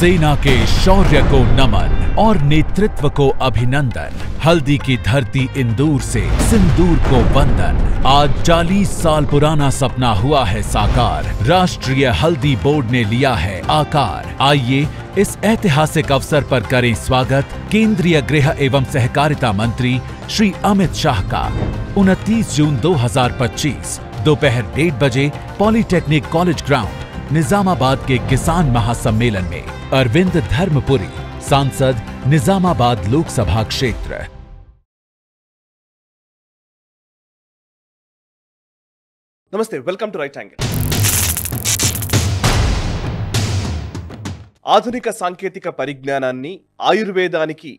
सेना के शौर्य को नमन और नेतृत्व को अभिनंदन। हल्दी की धरती इंदौर से सिंदूर को वंदन। आज 40 साल पुराना सपना हुआ है साकार। राष्ट्रीय हल्दी बोर्ड ने लिया है आकार। आइए इस ऐतिहासिक अवसर पर करें स्वागत केंद्रीय गृह एवं सहकारिता मंत्री श्री अमित शाह का। 29 जून 2025 दोपहर 1:30 बजे पॉलिटेक्निक कॉलेज ग्राउंड निजामाबाद के किसान महासम्मेलन में अरविंद धर्मपुरी, सांसद निजामाबाद लोकसभा क्षेत्र। नमस्ते, वेलकम टू राइट एंगल। ఆధునిక సాంకేతిక పరిజ్ఞానాన్ని ఆయుర్వేదానికి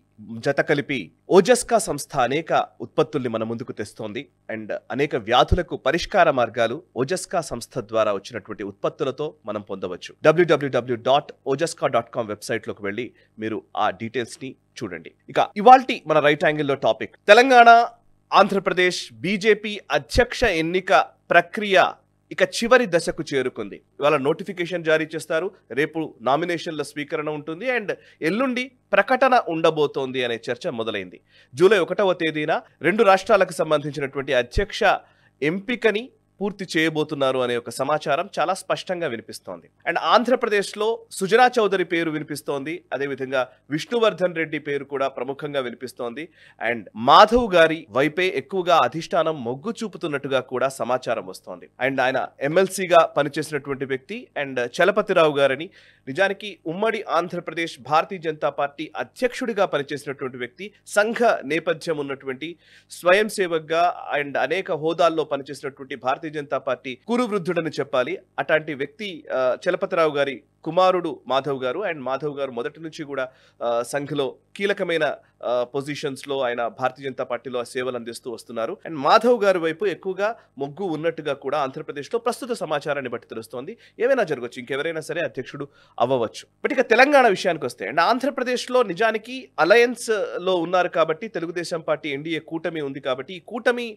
జత కలిపి ఓజస్కా సంస్థ అనేక ఉత్పత్తుల్ని మన ముందుకు తెస్తోంది అండ్ అనేక వ్యాధులకు పరిష్కార మార్గాలు ఓజస్కా సంస్థ ద్వారా వచ్చినటువంటి ఉత్పత్తులతో మనం పొందవచ్చు. www.ojaska.com వెబ్సైట్లోకి వెళ్ళి మీరు ఆ డీటెయిల్స్ ని చూడండి. ఇక ఇవాల్టి మన రైట్ యాంగిల్లో టాపిక్ తెలంగాణ ఆంధ్రప్రదేశ్ బీజేపీ అధ్యక్ష ఎన్నిక ప్రక్రియ ఇక చివరి దశకు చేరుకుంది. ఇవాళ నోటిఫికేషన్ జారీ చేస్తారు, రేపు నామినేషన్ల స్వీకరణ ఉంటుంది అండ్ ఎల్లుండి ప్రకటన ఉండబోతోంది అనే చర్చ మొదలైంది. జూలై 1వ తేదీన 2 రాష్ట్రాలకు సంబంధించినటువంటి అధ్యక్ష ఎంపికని పూర్తి చేయబోతున్నారు అనే ఒక సమాచారం చాలా స్పష్టంగా వినిపిస్తోంది. అండ్ ఆంధ్రప్రదేశ్లో సుజనా చౌదరి పేరు వినిపిస్తోంది, అదేవిధంగా విష్ణువర్ధన్ రెడ్డి పేరు కూడా ప్రముఖంగా వినిపిస్తోంది. అండ్ మాధవ్ గారి వైపే ఎక్కువగా అధిష్టానం మొగ్గు చూపుతున్నట్టుగా కూడా సమాచారం వస్తోంది. అండ్ ఆయన ఎమ్మెల్సీగా పనిచేసినటువంటి వ్యక్తి అండ్ చలపతిరావు గారని, నిజానికి ఉమ్మడి ఆంధ్రప్రదేశ్ భారతీయ జనతా పార్టీ అధ్యక్షుడిగా పనిచేసినటువంటి వ్యక్తి, సంఘ నేపథ్యం ఉన్నటువంటి, స్వయం సేవక్గా అండ్ అనేక హోదాల్లో పనిచేసినటువంటి భారతీయ జనతా పార్టీ కురువృద్ధుడని చెప్పాలి. అట్లాంటి వ్యక్తి చలపతిరావు గారి కుమారుడు మాధవ్ గారు. అండ్ మాధవ్ గారు మొదటి నుంచి కూడా సంఘలో కీలకమైన పొజిషన్స్ లో ఆయన భారతీయ జనతా పార్టీలో సేవలు అందిస్తూ వస్తున్నారు. అండ్ మాధవ్ గారి వైపు ఎక్కువగా మొగ్గు ఉన్నట్టుగా కూడా ఆంధ్రప్రదేశ్ లో ప్రస్తుత సమాచారాన్ని బట్టి తెలుస్తోంది. ఏమైనా జరగవచ్చు, ఇంకెవరైనా సరే అధ్యక్షుడు అవ్వవచ్చు. బట్ ఇక తెలంగాణ విషయానికి వస్తే అండ్ ఆంధ్రప్రదేశ్ లో నిజానికి అలయన్స్ లో ఉన్నారు కాబట్టి, తెలుగుదేశం పార్టీ ఎన్డీఏ కూటమి ఉంది కాబట్టి, ఈ కూటమి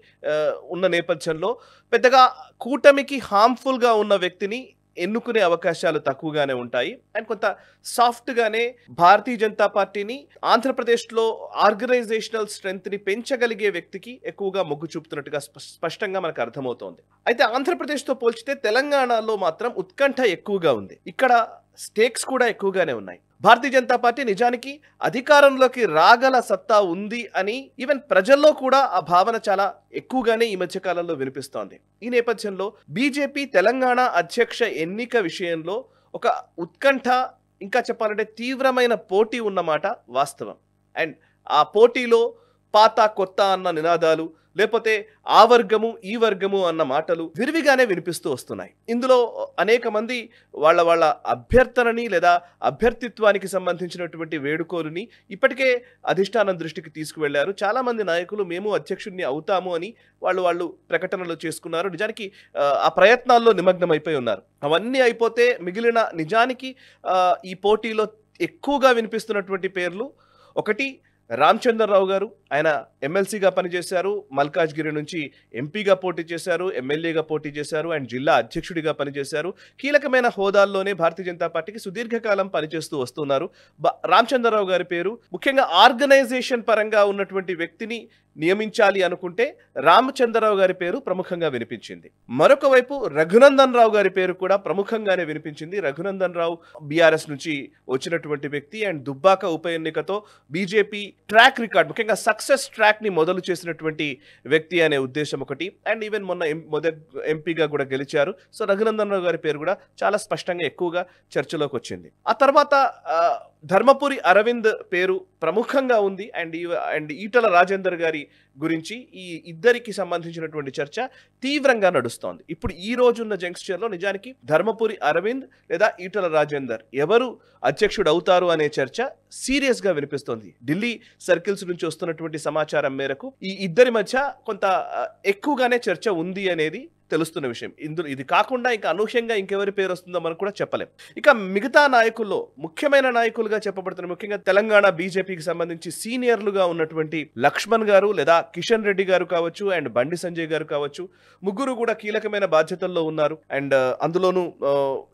ఉన్న నేపథ్యంలో పెద్దగా కూటమికి హార్మ్ఫుల్ గా ఉన్న వ్యక్తిని ఎన్నుకునే అవకాశాలు తక్కువగానే ఉంటాయి. అండ్ కొంత సాఫ్ట్ గానే భారతీయ జనతా పార్టీని ఆంధ్రప్రదేశ్లో ఆర్గనైజేషనల్ స్ట్రెంగ్త్ ని పెంచగలిగే వ్యక్తికి ఎక్కువగా మొగ్గు చూపుతున్నట్టుగా స్పష్టంగా మనకు అర్థమవుతోంది. అయితే ఆంధ్రప్రదేశ్తో పోల్చితే తెలంగాణలో మాత్రం ఉత్కంఠ ఎక్కువగా ఉంది. ఇక్కడ స్టేక్స్ కూడా ఎక్కువగానే ఉన్నాయి. భారతీయ జనతా పార్టీ నిజానికి అధికారంలోకి రాగల సత్తా ఉంది అని ఈవెన్ ప్రజల్లో కూడా ఆ భావన చాలా ఎక్కువగానే ఈ మధ్య కాలంలో వినిపిస్తోంది. ఈ నేపథ్యంలో బీజేపీ తెలంగాణ అధ్యక్ష ఎన్నిక విషయంలో ఒక ఉత్కంఠ, ఇంకా చెప్పాలంటే తీవ్రమైన పోటీ ఉన్నమాట వాస్తవం. అండ్ ఆ పోటీలో పాత కొత్త అన్న నినాదాలు, లేకపోతే ఆ వర్గము ఈ వర్గము అన్న మాటలు విరివిగానే వినిపిస్తూ వస్తున్నాయి. ఇందులో అనేక మంది వాళ్ళ అభ్యర్థనని లేదా అభ్యర్థిత్వానికి సంబంధించినటువంటి వేడుకోలుని ఇప్పటికే అధిష్టానం దృష్టికి తీసుకువెళ్లారు. చాలా మంది నాయకులు మేము అధ్యక్షుడిని అవుతాము అని వాళ్ళు ప్రకటనలు చేసుకున్నారు. నిజానికి ఆ ప్రయత్నాల్లో నిమగ్నమైపోయి ఉన్నారు. అవన్నీ అయిపోతే మిగిలిన నిజానికి ఈ పోటీలో ఎక్కువగా వినిపిస్తున్నటువంటి పేర్లు, ఒకటి రామచంద్రరావు గారు. ఆయన ఎమ్మెల్సీగా పనిచేశారు, మల్కాజ్గిరి నుంచి ఎంపీగా పోటీ చేశారు, ఎమ్మెల్యేగా పోటీ చేశారు అండ్ జిల్లా అధ్యక్షుడిగా పనిచేశారు. కీలకమైన హోదాల్లోనే భారతీయ జనతా పార్టీకి సుదీర్ఘకాలం పనిచేస్తూ వస్తున్నారు. రామచంద్రరావు గారి పేరు ముఖ్యంగా ఆర్గనైజేషన్ పరంగా ఉన్నటువంటి వ్యక్తిని నియమించాలి అనుకుంటే రామచంద్రరావు గారి పేరు ప్రముఖంగా వినిపించింది. మరొక వైపు రఘునందన్ రావు గారి పేరు కూడా ప్రముఖంగానే వినిపించింది. రఘునందన్ రావు బీఆర్ఎస్ నుంచి వచ్చినటువంటి వ్యక్తి అండ్ దుబ్బాక ఉప ఎన్నికతో బీజేపీ ట్రాక్ రికార్డ్, ముఖ్యంగా సక్సెస్ ట్రాక్ ని మొదలు చేసినటువంటి వ్యక్తి అనే ఉద్దేశం ఒకటి. అండ్ ఈవెన్ మొన్న ఎంపీగా కూడా గెలిచారు. సో రఘునందన్ రావు గారి పేరు కూడా చాలా స్పష్టంగా ఎక్కువగా చర్చలోకి వచ్చింది. ఆ తర్వాత ధర్మపురి అరవింద్ పేరు ప్రముఖంగా ఉంది. అండ్ ఈటల రాజేందర్ గారి గురించి ఈ ఇద్దరికి సంబంధించినటువంటి చర్చ తీవ్రంగా నడుస్తోంది. ఇప్పుడు ఈ రోజున్న జంక్షన్లో నిజానికి ధర్మపురి అరవింద్ లేదా ఈటల రాజేందర్ ఎవరు అధ్యక్షుడు అవుతారు అనే చర్చ సీరియస్ గా వినిపిస్తోంది. ఢిల్లీ సర్కిల్స్ నుంచి వస్తున్నటువంటి సమాచారం మేరకు ఈ ఇద్దరి మధ్య కొంత ఎక్కువగానే చర్చ ఉంది అనేది తెలుస్తున్న విషయం. ఇందులో ఇది కాకుండా ఇంకా అనూహ్యంగా ఇంకెవరి పేరు వస్తుందో మనం కూడా చెప్పలేం. ఇక మిగతా నాయకుల్లో ముఖ్యమైన నాయకులుగా చెప్పబడుతున్న, ముఖ్యంగా తెలంగాణ బీజేపీకి సంబంధించి సీనియర్లుగా ఉన్నటువంటి లక్ష్మణ్ గారు లేదా కిషన్ రెడ్డి గారు కావచ్చు అండ్ బండి సంజయ్ గారు కావచ్చు, ముగ్గురు కూడా కీలకమైన బాధ్యతల్లో ఉన్నారు. అండ్ అందులోనూ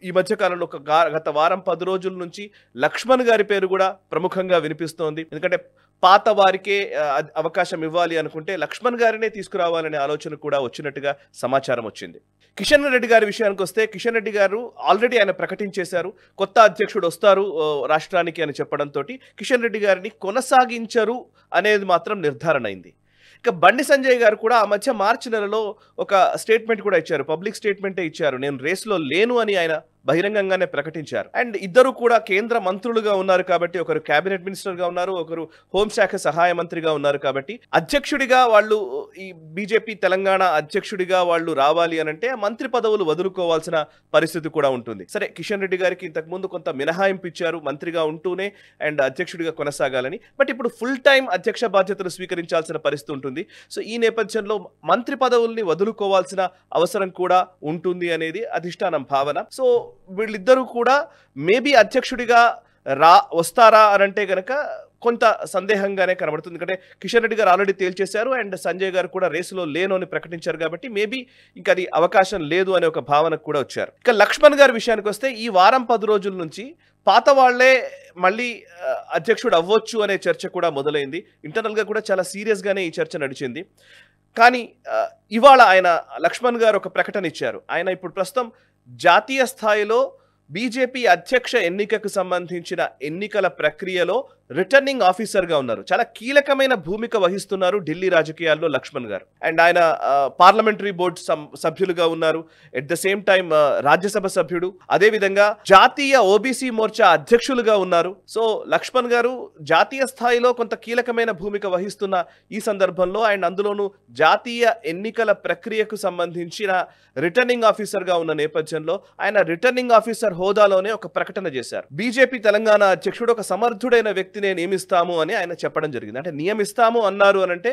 ఈ మధ్య కాలంలో గత వారం 10 రోజుల నుంచి లక్ష్మణ్ గారి పేరు కూడా ప్రముఖంగా వినిపిస్తోంది. ఎందుకంటే పాత వారికే అవకాశం ఇవ్వాలి అనుకుంటే లక్ష్మణ్ గారినే తీసుకురావాలనే ఆలోచన కూడా వచ్చినట్టుగా సమాచారం వచ్చింది. కిషన్ రెడ్డి గారి విషయానికి వస్తే, కిషన్ రెడ్డి గారు ఆల్రెడీ ఆయన ప్రకటించేశారు కొత్త అధ్యక్షుడు వస్తారు రాష్ట్రానికి అని చెప్పడంతో కిషన్ రెడ్డి గారిని కొనసాగించరు అనేది మాత్రం నిర్ధారణ అయింది. ఇక బండి సంజయ్ గారు కూడా ఆ మధ్య మార్చి నెలలో ఒక స్టేట్మెంట్ కూడా ఇచ్చారు, పబ్లిక్ స్టేట్మెంటే ఇచ్చారు. నేను రేస్లో లేను అని ఆయన బహిరంగంగానే ప్రకటించారు. అండ్ ఇద్దరు కూడా కేంద్ర మంత్రులుగా ఉన్నారు కాబట్టి, ఒకరు కేబినెట్ మినిస్టర్ గా ఉన్నారు, ఒకరు హోంశాఖ సహాయ మంత్రిగా ఉన్నారు కాబట్టి అధ్యక్షుడిగా వాళ్ళు, ఈ బీజేపీ తెలంగాణ అధ్యక్షుడిగా వాళ్ళు రావాలి అనంటే మంత్రి పదవులు వదులుకోవాల్సిన పరిస్థితి కూడా ఉంటుంది. సరే, కిషన్ రెడ్డి గారికి ఇంతకుముందు కొంత మినహాయింపు ఇచ్చారు మంత్రిగా ఉంటూనే అండ్ అధ్యక్షుడిగా కొనసాగాలని. బట్ ఇప్పుడు ఫుల్ టైం అధ్యక్ష బాధ్యతలు స్వీకరించాల్సిన పరిస్థితి ఉంటుంది. సో ఈ నేపథ్యంలో మంత్రి పదవుల్ని వదులుకోవాల్సిన అవసరం కూడా ఉంటుంది అనేది అధిష్టానం భావన. సో వీళ్ళిద్దరూ కూడా మేబీ అధ్యక్షుడిగా వస్తారా అనంటే గనక కొంత సందేహంగానే కనబడుతుంది. ఎందుకంటే కిషన్ రెడ్డి గారు ఆల్రెడీ తేల్చేశారు అండ్ సంజయ్ గారు కూడా రేసులో లేను అని ప్రకటించారు కాబట్టి మేబీ ఇంకా అది అవకాశం లేదు అనే ఒక భావనకు కూడా వచ్చారు. ఇక లక్ష్మణ్ గారి విషయానికి వస్తే, ఈ వారం 10 రోజుల నుంచి పాత వాళ్లే మళ్ళీ అధ్యక్షుడు అవ్వచ్చు అనే చర్చ కూడా మొదలైంది. ఇంటర్నల్ గా కూడా చాలా సీరియస్ గానే ఈ చర్చ నడిచింది. కానీ ఇవాళ ఆయన లక్ష్మణ్ గారు ఒక ప్రకటన ఇచ్చారు. ఆయన ఇప్పుడు ప్రస్తుతం జాతీయ స్థాయిలో బీజేపీ అధ్యక్ష ఎన్నికకు సంబంధించిన ఎన్నికల ప్రక్రియలో రిటర్నింగ్ ఆఫీసర్ గా ఉన్నారు. చాలా కీలకమైన భూమిక వహిస్తున్నారు ఢిల్లీ రాజకీయాల్లో లక్ష్మణ్ గారు. అండ్ ఆయన పార్లమెంటరీ బోర్డు సభ్యులుగా ఉన్నారు, at the same time Rajya Sabha సభ్యుడు, అదే విధంగా జాతీయ ఓబీసీ మోర్చా అధ్యక్షులుగా ఉన్నారు. సో లక్ష్మణ్ గారు జాతీయ స్థాయిలో కొంత కీలకమైన భూమిక వహిస్తున్న ఈ సందర్భంలో అండ్ అందులోనూ జాతీయ ఎన్నికల ప్రక్రియకు సంబంధించిన రిటర్నింగ్ ఆఫీసర్ గా ఉన్న నేపథ్యంలో ఆయన రిటర్నింగ్ ఆఫీసర్ హోదాలోనే ఒక ప్రకటన చేశారు. బీజేపీ తెలంగాణ అధ్యక్షుడు ఒక సమర్థుడైన వ్యక్తిని నియమిస్తాము అని ఆయన చెప్పడం జరిగింది. అంటే నియమిస్తాము అన్నారు అనంటే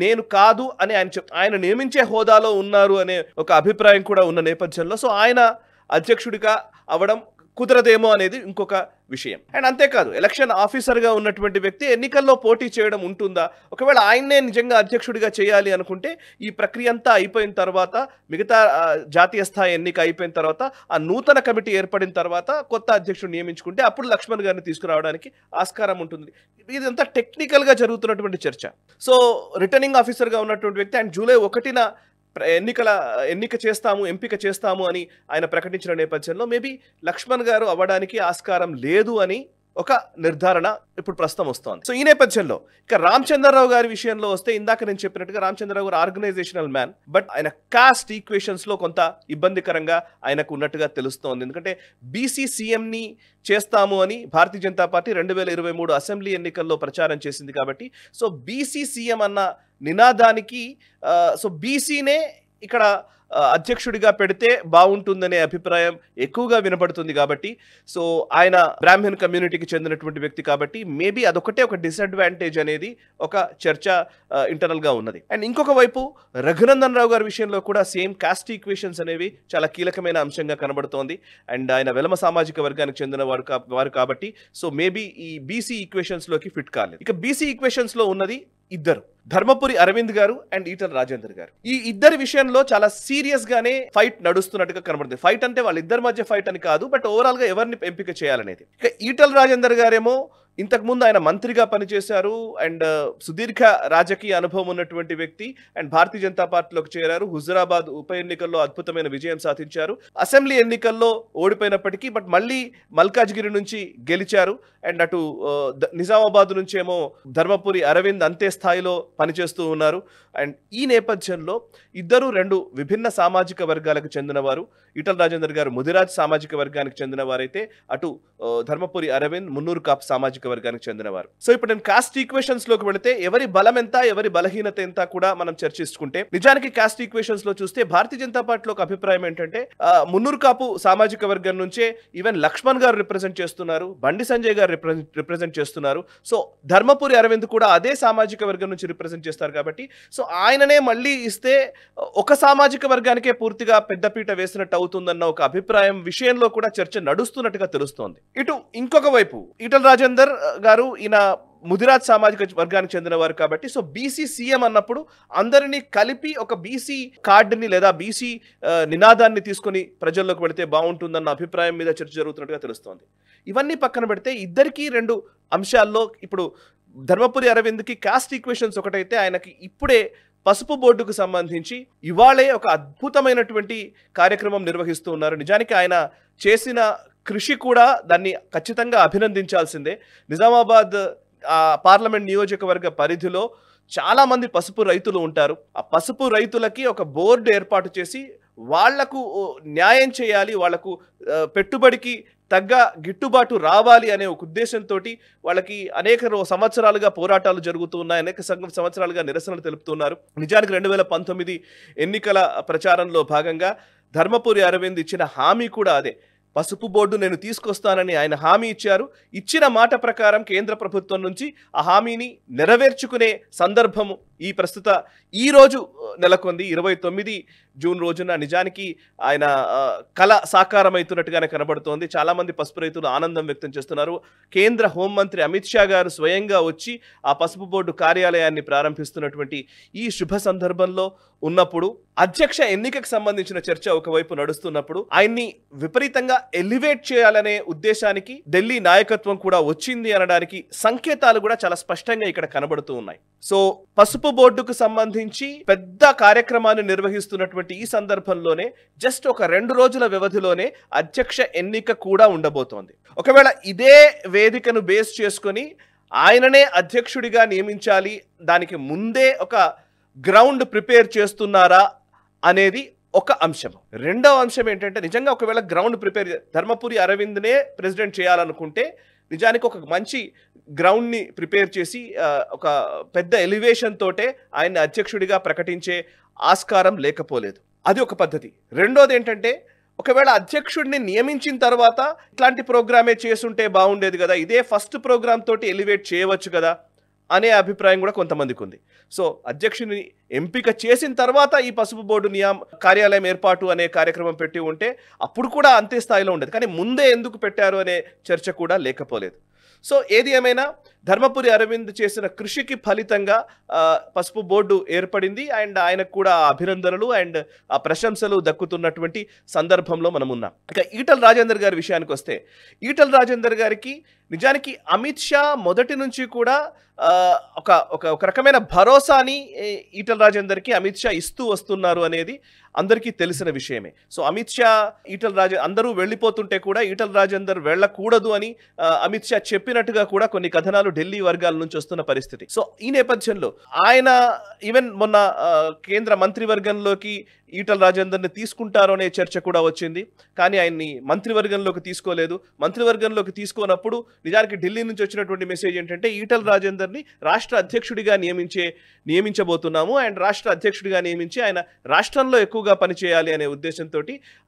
నేను కాదు అని ఆయన నియమించే హోదాలో ఉన్నారు అనే ఒక అభిప్రాయం కూడా ఉన్న నేపథ్యంలో సో ఆయన అధ్యక్షుడిగా అవడం కుదరదేమో అనేది ఇంకొక విషయం. అండ్ అంతేకాదు, ఎలక్షన్ ఆఫీసర్గా ఉన్నటువంటి వ్యక్తి ఎన్నికల్లో పోటీ చేయడం ఉంటుందా? ఒకవేళ ఆయన్నే నిజంగా అధ్యక్షుడిగా చేయాలి అనుకుంటే ఈ ప్రక్రియ అంతా అయిపోయిన తర్వాత, మిగతా జాతీయ స్థాయి ఎన్నిక అయిపోయిన తర్వాత, ఆ నూతన కమిటీ ఏర్పడిన తర్వాత కొత్త అధ్యక్షుడు నియమించుకుంటే అప్పుడు లక్ష్మణ్ గారిని తీసుకురావడానికి ఆస్కారం ఉంటుంది. ఇదంతా టెక్నికల్గా జరుగుతున్నటువంటి చర్చ. సో రిటర్నింగ్ ఆఫీసర్గా ఉన్నటువంటి వ్యక్తి అండ్ జూలై 1న ఎంపిక చేస్తాము అని ఆయన ప్రకటించిన నేపథ్యంలో మేబీ లక్ష్మణ్ గారు అవ్వడానికి ఆస్కారం లేదు అని ఒక నిర్ధారణ ఇప్పుడు ప్రస్తుతం వస్తోంది. సో ఈ నేపథ్యంలో ఇక రామచంద్రరావు గారి విషయంలో వస్తే, ఇందాక నేను చెప్పినట్టుగా రామచంద్రరావు గారు ఆర్గనైజేషనల్ మ్యాన్, బట్ ఆయన కాస్ట్ ఈక్వేషన్స్ లో కొంత ఇబ్బందికరంగా ఆయనకు ఉన్నట్టుగా తెలుస్తోంది. ఎందుకంటే బీసీ సీఎంని చేస్తాము అని భారతీయ జనతా పార్టీ 2023 అసెంబ్లీ ఎన్నికల్లో ప్రచారం చేసింది కాబట్టి సో బీసీ సీఎం అన్న నినాదానికి సో బీసీనే ఇక్కడ అధ్యక్షుడిగా పెడితే బాగుంటుందనే అభిప్రాయం ఎక్కువగా వినపడుతుంది కాబట్టి సో ఆయన బ్రాహ్మణ్ కమ్యూనిటీకి చెందినటువంటి వ్యక్తి కాబట్టి మేబీ అదొకటే ఒక డిసడ్వాంటేజ్ అనేది ఒక చర్చ ఇంటర్నల్ గా ఉన్నది. అండ్ ఇంకొక వైపు రఘునందన్ రావు గారి విషయంలో కూడా సేమ్ కాస్ట్ ఈక్వేషన్స్ అనేవి చాలా కీలకమైన అంశంగా కనబడుతోంది. అండ్ ఆయన వెలమ సామాజిక వర్గానికి చెందిన వారు కాబట్టి సో మేబీ ఈ బీసీ ఈక్వేషన్స్ లోకి ఫిట్ కాలేదు. ఇక బీసీ ఈక్వేషన్స్ లో ఉన్నది ఇద్దరు, ధర్మపురి అరవింద్ గారు అండ్ ఈటల రాజేందర్ గారు. ఈ ఇద్దరి విషయంలో చాలా సీరియస్ గానే ఫైట్ నడుస్తున్నట్టుగా కనబడుతుంది. ఫైట్ అంటే వాళ్ళిద్దరి మధ్య ఫైట్ అని కాదు, బట్ ఓవరాల్ గా ఎవరిని ఎంపిక చేయాలనేది. ఇక ఈటల రాజేందర్ గారేమో ఇంతకుముందు ఆయన మంత్రిగా పనిచేశారు అండ్ సుదీర్ఘ రాజకీయ అనుభవం ఉన్నటువంటి వ్యక్తి అండ్ భారతీయ జనతా పార్టీలోకి చేరారు. హుజురాబాద్ ఉప ఎన్నికల్లో అద్భుతమైన విజయం సాధించారు. అసెంబ్లీ ఎన్నికల్లో ఓడిపోయినప్పటికీ బట్ మళ్ళీ మల్కాజ్గిరి నుంచి గెలిచారు. అండ్ అటు నిజామాబాద్ నుంచి ఏమో ధర్మపురి అరవింద్ అంతే స్థాయిలో పనిచేస్తూ ఉన్నారు. అండ్ ఈ నేపథ్యంలో ఇద్దరు రెండు విభిన్న సామాజిక వర్గాలకు చెందినవారు. ఈటల రాజేందర్ గారు ముదిరాజ్ సామాజిక వర్గానికి చెందిన వారైతే అటు ధర్మపురి అరవింద్ మున్నూరు కాపు సామాజిక వర్గానికి చెందినవారు. సో ఇప్పుడు నేను కాస్ట్ ఈక్వేషన్స్ లోకి వెళితే ఎవరి బలం ఎంత, ఎవరి బలహీనత ఎంత కూడా మనం చర్చించుకుంటే, నిజానికి కాస్ట్ ఈక్వేషన్స్ లో చూస్తే భారతీయ జనతా పార్టీలో ఒక అభిప్రాయం ఏంటంటే మున్నూరు కాపు సామాజిక వర్గం నుంచే ఈవెన్ లక్ష్మణ్ గారు రిప్రజెంట్ చేస్తున్నారు, బండి సంజయ్ గారు రిప్రజెంట్ చేస్తున్నారు. సో ధర్మపురి అరవింద్ కూడా అదే సామాజిక వర్గం నుంచి రిప్రజెంట్ చేస్తారు కాబట్టి సో ఆయననే మళ్ళీ ఇస్తే ఒక సామాజిక వర్గానికే పూర్తిగా పెద్దపీట వేసినట్టు అవుతుందన్న ఒక అభిప్రాయం విషయంలో కూడా చర్చ నడుస్తున్నట్టుగా తెలుస్తోంది. ఇటు ఇంకొక వైపు ఈటల రాజేందర్ గారు ఈయన ముదిరాజ్ సామాజిక వర్గానికి చెందిన వారు కాబట్టి సో బీసీ సీఎం అన్నప్పుడు అందరినీ కలిపి ఒక బీసీ కార్డుని లేదా బీసీ నినాదాన్ని తీసుకొని ప్రజల్లోకి పెడితే బాగుంటుందన్న అభిప్రాయం మీద చర్చ జరుగుతున్నట్టుగా తెలుస్తోంది. ఇవన్నీ పక్కన పెడితే ఇద్దరికి రెండు అంశాల్లో ఇప్పుడు ధర్మపురి అరవింద్కి కాస్ట్ ఈక్వేషన్స్ ఒకటైతే ఆయనకి ఇప్పుడే పసుపు బోర్డుకు సంబంధించి ఇవాళే ఒక అద్భుతమైనటువంటి కార్యక్రమం నిర్వహిస్తూ ఉన్నారు. నిజానికి ఆయన చేసిన కృషి కూడా దాన్ని ఖచ్చితంగా అభినందించాల్సిందే. నిజామాబాద్ పార్లమెంట్ నియోజకవర్గ పరిధిలో చాలా మంది పసుపు రైతులు ఉంటారు. ఆ పసుపు రైతులకి ఒక బోర్డు ఏర్పాటు చేసి వాళ్లకు న్యాయం చేయాలి, వాళ్లకు పెట్టుబడికి తగ్గ గిట్టుబాటు రావాలి అనే ఒక ఉద్దేశంతో వాళ్ళకి అనేక సంవత్సరాలుగా పోరాటాలు జరుగుతూ ఉన్నాయి, అనేక సంవత్సరాలుగా నిరసనలు తెలుపుతున్నారు. నిజానికి 2019 ఎన్నికల ప్రచారంలో భాగంగా ధర్మపురి అరవింద్ ఇచ్చిన హామీ కూడా అదే. పసుపు బోర్డు నేను తీసుకొస్తానని ఆయన హామీ ఇచ్చారు. ఇచ్చిన మాట ప్రకారం కేంద్ర ప్రభుత్వం నుంచి ఆ హామీని నెరవేర్చుకునే సందర్భము ఈ రోజు నెలకొంది. 29 జూన్ రోజున నిజానికి ఆయన కళ సాకారమవుతున్నట్టుగానే కనబడుతోంది. చాలా మంది పసుపు రైతులు ఆనందం వ్యక్తం చేస్తున్నారు. కేంద్ర హోంమంత్రి అమిత్ షా గారు స్వయంగా వచ్చి ఆ పసుపు బోర్డు కార్యాలయాన్ని ప్రారంభిస్తున్నటువంటి ఈ శుభ సందర్భంలో ఉన్నప్పుడు అధ్యక్ష ఎన్నికకు సంబంధించిన చర్చ ఒకవైపు నడుస్తున్నప్పుడు ఆయన్ని విపరీతంగా ఎలివేట్ చేయాలనే ఉద్దేశానికి ఢిల్లీ నాయకత్వం కూడా వచ్చింది అనడానికి సంకేతాలు కూడా చాలా స్పష్టంగా ఇక్కడ కనబడుతూ ఉన్నాయి. సో పసుపు బోర్డుకు సంబంధించి పెద్ద కార్యక్రమాన్ని నిర్వహిస్తున్నటువంటి ఈ సందర్భంలోనే జస్ట్ ఒక 2 రోజుల వ్యవధిలోనే అధ్యక్ష ఎన్నిక కూడా ఉండబోతోంది. ఒకవేళ ఇదే వేదికను బేస్ చేసుకొని ఆయననే అధ్యక్షుడిగా నియమించాలి, దానికి ముందే ఒక గ్రౌండ్ ప్రిపేర్ చేస్తున్నారా అనేది ఒక అంశం. రెండవ అంశం ఏంటంటే నిజంగా ఒకవేళ గ్రౌండ్ ప్రిపేర్ ధర్మపురి అరవింద్నే ప్రెసిడెంట్ చేయాలనుకుంటే నిజానికి ఒక మంచి గ్రౌండ్ని ప్రిపేర్ చేసి ఒక పెద్ద ఎలివేషన్ తోటే ఆయన్ని అధ్యక్షుడిగా ప్రకటించే ఆస్కారం లేకపోలేదు. అది ఒక పద్ధతి. రెండోది ఏంటంటే ఒకవేళ అధ్యక్షుడిని నియమించిన తర్వాత ఇట్లాంటి ప్రోగ్రామే చేసుంటే బాగుండేది కదా, ఇదే ఫస్ట్ ప్రోగ్రామ్ తోటి ఎలివేట్ చేయవచ్చు కదా అనే అభిప్రాయం కూడా కొంతమందికి ఉంది. సో అధ్యక్షుని ఎంపిక చేసిన తర్వాత ఈ పసుపు బోర్డు కార్యాలయం ఏర్పాటు అనే కార్యక్రమం పెట్టి ఉంటే అప్పుడు కూడా అంతే స్థాయిలో ఉండేది. కానీ ముందే ఎందుకు పెట్టారు అనే చర్చ కూడా లేకపోలేదు. సో ఏది ఏమైనా ధర్మపురి అరవింద్ చేసిన కృషికి ఫలితంగా పసుపు బోర్డు ఏర్పడింది అండ్ ఆయనకు కూడా అభినందనలు అండ్ ఆ ప్రశంసలు దక్కుతున్నటువంటి సందర్భంలో మనం ఉన్నాం. ఇక ఈటల రాజేందర్ గారి విషయానికి వస్తే ఈటల రాజేందర్ గారికి నిజానికి అమిత్ షా మొదటి నుంచి కూడా ఒక రకమైన భరోసాని ఈటల రాజేందర్కి అమిత్ షా ఇస్తూ వస్తున్నారు అనేది అందరికీ తెలిసిన విషయమే. సో అమిత్ షా అందరూ వెళ్ళిపోతుంటే కూడా ఈటల రాజేందర్ వెళ్ళకూడదు అని అమిత్ షా చెప్పినట్టుగా కూడా కొన్ని కథనాలు ఢిల్లీ వర్గాల నుంచి వస్తున్న పరిస్థితి. సో ఈ నేపథ్యంలో ఆయన ఈవెన్ మొన్న కేంద్ర మంత్రివర్గంలోకి ఈటల రాజేందర్ని తీసుకుంటారు అనే చర్చ కూడా వచ్చింది. కానీ ఆయన్ని మంత్రివర్గంలోకి తీసుకోలేదు. మంత్రివర్గంలోకి తీసుకోనప్పుడు నిజానికి ఢిల్లీ నుంచి వచ్చినటువంటి మెసేజ్ ఏంటంటే ఈటల రాజేందర్ని రాష్ట్ర అధ్యక్షుడిగా నియమించబోతున్నాము అండ్ రాష్ట్ర అధ్యక్షుడిగా నియమించి ఆయన రాష్ట్రంలో ఎక్కువగా పనిచేయాలి అనే ఉద్దేశంతో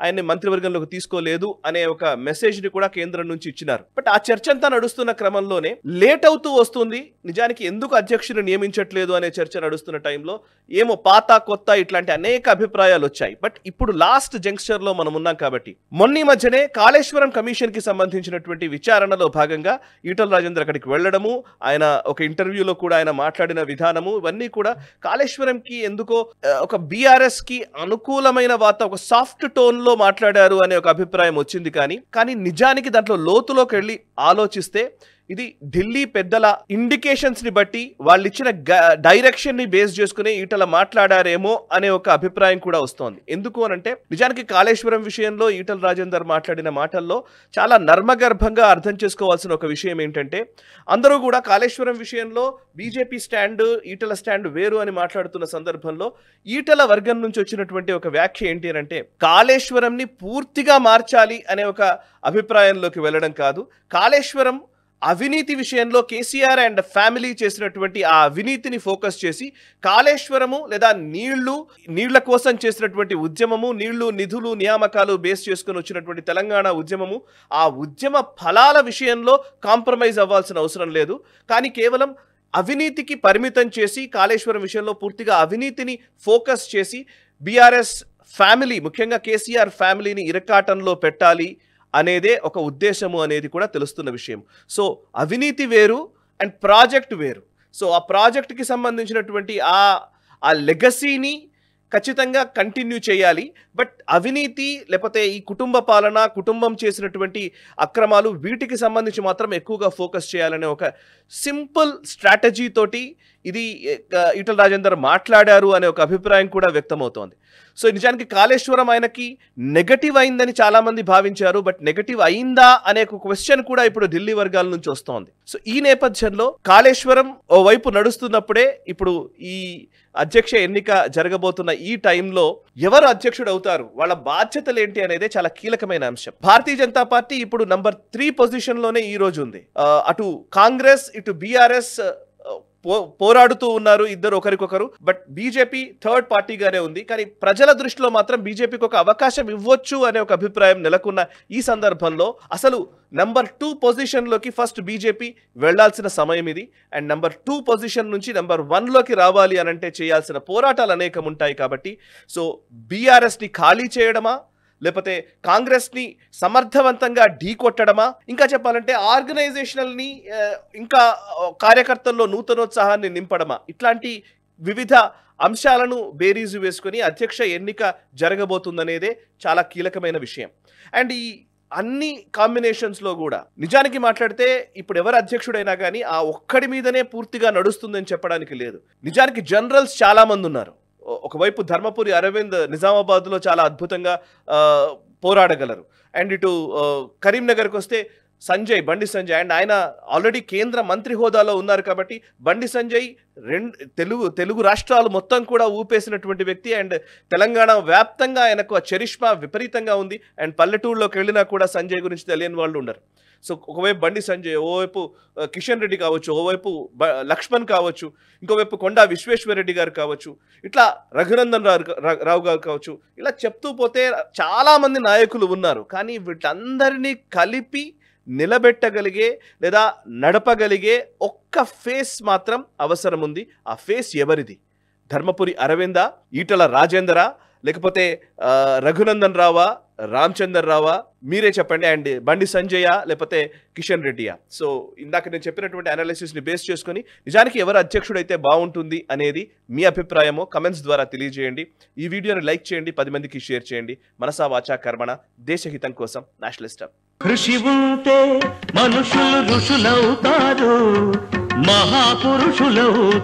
ఆయన్ని మంత్రివర్గంలోకి తీసుకోలేదు అనే ఒక మెసేజ్ని కూడా కేంద్రం నుంచి ఇచ్చినారు. బట్ ఆ చర్చ అంతా నడుస్తున్న క్రమంలోనే లేట్ అవుతూ వస్తుంది. నిజానికి ఎందుకు అధ్యక్షుడిని నియమించట్లేదు అనే చర్చ నడుస్తున్న టైంలో ఏమో పాత కొత్త ఇట్లాంటి అనేక అభిప్రాయాలు వచ్చాయి. బట్ ఇప్పుడు లాస్ట్ జంక్చర్ లో మనం ఉన్నాం కాబట్టి మొన్న మధ్యనే కాళేశ్వరం కమిషన్ కి సంబంధించినటువంటి విచారణలో భాగంగా ఈటల రాజేందర్ అక్కడికి వెళ్ళడము, ఆయన ఒక ఇంటర్వ్యూలో కూడా ఆయన మాట్లాడిన విధానము ఇవన్నీ కూడా కాళేశ్వరంకి ఎందుకో ఒక బీఆర్ఎస్ కి అనుకూలమైన ఒక సాఫ్ట్ టోన్ లో మాట్లాడారు అనే ఒక అభిప్రాయం వచ్చింది. కానీ నిజానికి దాంట్లో లోతులోకి వెళ్ళి ఆలోచిస్తే ఇది ఢిల్లీ పెద్దల ఇండికేషన్స్ ని బట్టి వాళ్ళు ఇచ్చిన డైరెక్షన్ ని బేస్ చేసుకుని ఈటల మాట్లాడారేమో అనే ఒక అభిప్రాయం కూడా వస్తోంది. ఎందుకు అనంటే నిజానికి కాళేశ్వరం విషయంలో ఈటల రాజేందర్ మాట్లాడిన మాటల్లో చాలా నర్మగర్భంగా అర్థం చేసుకోవాల్సిన ఒక విషయం ఏంటంటే అందరూ కూడా కాళేశ్వరం విషయంలో బీజేపీ స్టాండ్ ఈటల స్టాండ్ వేరు అని మాట్లాడుతున్న సందర్భంలో ఈటల వర్గం నుంచి వచ్చినటువంటి ఒక వ్యాఖ్య ఏంటి అంటే కాళేశ్వరం ని పూర్తిగా మార్చాలి అనే ఒక అభిప్రాయంలోకి వెళ్ళడం కాదు, కాళేశ్వరం అవినీతి విషయంలో కేసీఆర్ అండ్ ఫ్యామిలీ చేసినటువంటి ఆ అవినీతిని ఫోకస్ చేసి కాళేశ్వరము లేదా నీళ్ల కోసం చేసినటువంటి ఉద్యమము, నీళ్లు నిధులు నియామకాలు బేస్ చేసుకుని వచ్చినటువంటి తెలంగాణ ఉద్యమము, ఆ ఉద్యమ ఫలాల విషయంలో కాంప్రమైజ్ అవ్వాల్సిన అవసరం లేదు. కానీ కేవలం అవినీతికి పరిమితం చేసి కాళేశ్వరం విషయంలో పూర్తిగా అవినీతిని ఫోకస్ చేసి బీఆర్ఎస్ ఫ్యామిలీ ముఖ్యంగా కేసీఆర్ ఫ్యామిలీని ఇరకాటంలో పెట్టాలి అనేదే ఒక ఉద్దేశము అనేది కూడా తెలుస్తున్న విషయం. సో అవినీతి వేరు, అండ్ ప్రాజెక్ట్ వేరు. సో ఆ ప్రాజెక్ట్కి సంబంధించినటువంటి ఆ లెగసీని ఖచ్చితంగా కంటిన్యూ చేయాలి. బట్ అవినీతి లేకపోతే ఈ కుటుంబ పాలన, కుటుంబం చేసినటువంటి అక్రమాలు, వీటికి సంబంధించి మాత్రం ఎక్కువగా ఫోకస్ చేయాలనే ఒక సింపుల్ స్ట్రాటజీ తోటి ఇది ఈటల రాజేందర్ మాట్లాడారు అనే ఒక అభిప్రాయం కూడా వ్యక్తమవుతోంది. సో నిజానికి కాళేశ్వరం ఆయనకి నెగటివ్ అయిందని చాలామంది భావించారు. బట్ నెగటివ్ అయిందా అనే ఒక క్వశ్చన్ కూడా ఇప్పుడు ఢిల్లీ వర్గాల నుంచి వస్తోంది. సో ఈ నేపథ్యంలో కాళేశ్వరం ఓ వైపు నడుస్తున్నప్పుడే ఇప్పుడు ఈ అధ్యక్ష ఎన్నిక జరగబోతున్న ఈ టైంలో ఎవరు అధ్యక్షుడు అవుతారు, వాళ్ళ బాధ్యతలు ఏంటి అనేది చాలా కీలకమైన అంశం. భారతీయ జనతా పార్టీ ఇప్పుడు నంబర్ 3 పొజిషన్లోనే ఈ రోజు ఉంది. అటు కాంగ్రెస్ ఇటు బీఆర్ఎస్ పోరాడుతూ ఉన్నారు ఇద్దరు ఒకరికొకరు. బట్ బీజేపీ థర్డ్ పార్టీగానే ఉంది. కానీ ప్రజల దృష్టిలో మాత్రం బీజేపీకి ఒక అవకాశం ఇవ్వచ్చు అనే ఒక అభిప్రాయం నెలకొన్న ఈ సందర్భంలో అసలు నంబర్ 2 పొజిషన్లోకి ఫస్ట్ బీజేపీ వెళ్లాల్సిన సమయం ఇది. అండ్ నంబర్ 2 పొజిషన్ నుంచి నంబర్ 1లోకి రావాలి అనంటే చేయాల్సిన పోరాటాలు అనేకం ఉంటాయి. కాబట్టి సో బీఆర్ఎస్ని ఖాళీ చేయడమా, లేకపోతే కాంగ్రెస్ని సమర్థవంతంగా ఢీకొట్టడమా, ఇంకా చెప్పాలంటే ఆర్గనైజేషనల్ని ఇంకా కార్యకర్తల్లో నూతనోత్సాహాన్ని నింపడమా, ఇట్లాంటి వివిధ అంశాలను బేరీజు వేసుకొని అధ్యక్ష ఎన్నిక జరగబోతుందనేదే చాలా కీలకమైన విషయం. అండ్ ఈ అన్ని కాంబినేషన్స్లో కూడా నిజానికి మాట్లాడితే ఇప్పుడు ఎవరు అధ్యక్షుడైనా కానీ ఆ ఒక్కడి మీదనే పూర్తిగా నడుస్తుందని చెప్పడానికి లేదు. నిజానికి జనరల్స్ చాలామంది ఉన్నారు. ఒకవైపు ధర్మపురి అరవింద్ నిజామాబాద్లో చాలా అద్భుతంగా పోరాడగలరు. అండ్ ఇటు కరీంనగర్కి వస్తే బండి సంజయ్ అండ్ ఆయన ఆల్రెడీ కేంద్ర మంత్రి హోదాలో ఉన్నారు. కాబట్టి బండి సంజయ్ తెలుగు రాష్ట్రాలు మొత్తం కూడా ఊపేసినటువంటి వ్యక్తి. అండ్ తెలంగాణ వ్యాప్తంగా ఆయనకు ఆ చరిష్మా విపరీతంగా ఉంది. అండ్ పల్లెటూరులోకి వెళ్ళినా కూడా సంజయ్ గురించి తెలియని వాళ్ళు ఉండరు. సో ఒకవైపు బండి సంజయ్, ఓవైపు కిషన్ రెడ్డి కావచ్చు, ఓవైపు లక్ష్మణ్ కావచ్చు, ఇంకోవైపు కొండా విశ్వేశ్వరరెడ్డి గారు కావచ్చు, ఇట్లా రఘునందన్ రావు గారు కావచ్చు, ఇలా చెప్తూ పోతే చాలామంది నాయకులు ఉన్నారు. కానీ వీటందరినీ కలిపి నిలబెట్టగలిగే లేదా నడపగలిగే ఒక్క ఫేస్ మాత్రం అవసరం ఉంది. ఆ ఫేస్ ఎవరిది? ధర్మపురి అరవిందా, ఈటల రాజేందరా, లేకపోతే రఘునందన్ రావా, రామచందర్ రావా, మీరే చెప్పండి. అండ్ బండి సంజయ లేకపోతే కిషన్ రెడ్డియా? సో ఇందాక నేను చెప్పినటువంటి అనాలిసిస్ని బేస్ చేసుకొని నిజానికి ఎవరు అధ్యక్షుడైతే బాగుంటుంది అనేది మీ అభిప్రాయమో కమెంట్స్ ద్వారా తెలియజేయండి. ఈ వీడియోని లైక్ చేయండి, 10 మందికి షేర్ చేయండి. మనసా వాచా కర్మణ, దేశహితం కోసం నేషనలిస్ట్. కృషి ఉంటే మనుషులు ఋషులవుతారు, మహాపురుషులవుతారు,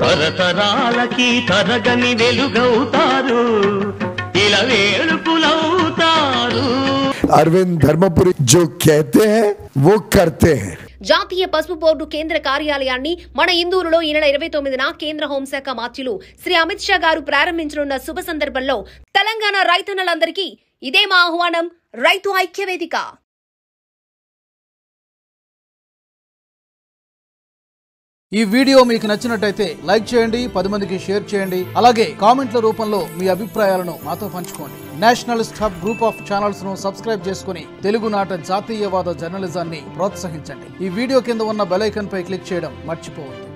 తరతరాలకి తరగని వెలుగవుతారు, ఇలా వేడుకులవుతారు. అరవింద్ ధర్మపురి జో कहते हैं वो करते हैं. జాతీయ పసుపు బోర్డు కేంద్ర కార్యాలయాన్ని మన ఇందూరులో ఈ నెల 29న కేంద్ర హోంశాఖ మంత్రులు శ్రీ అమిత్ షా గారు ప్రారంభించనున్న శుభ సందర్భంలో తెలంగాణ రైతన్నలందరికీ ఇదే మా ఆహ్వానం. రైతు ఐక్యవేదిక. ఈ వీడియో మీకు నచ్చినట్టయితే లైక్ చేయండి, 10 మందికి షేర్ చేయండి. అలాగే కామెంట్ల రూపంలో మీ అభిప్రాయాలను మాతో పంచుకోండి. Nationalist hub group of channels ను సబ్స్క్రైబ్ చేసుకుని తెలుగునాట జాతీయవాద జర్నలిజాన్ని ప్రోత్సహించండి. ఈ వీడియో కింద ఉన్న బెల్ ఐకాన్ పై క్లిక్ చేయడం మర్చిపోవద్దు.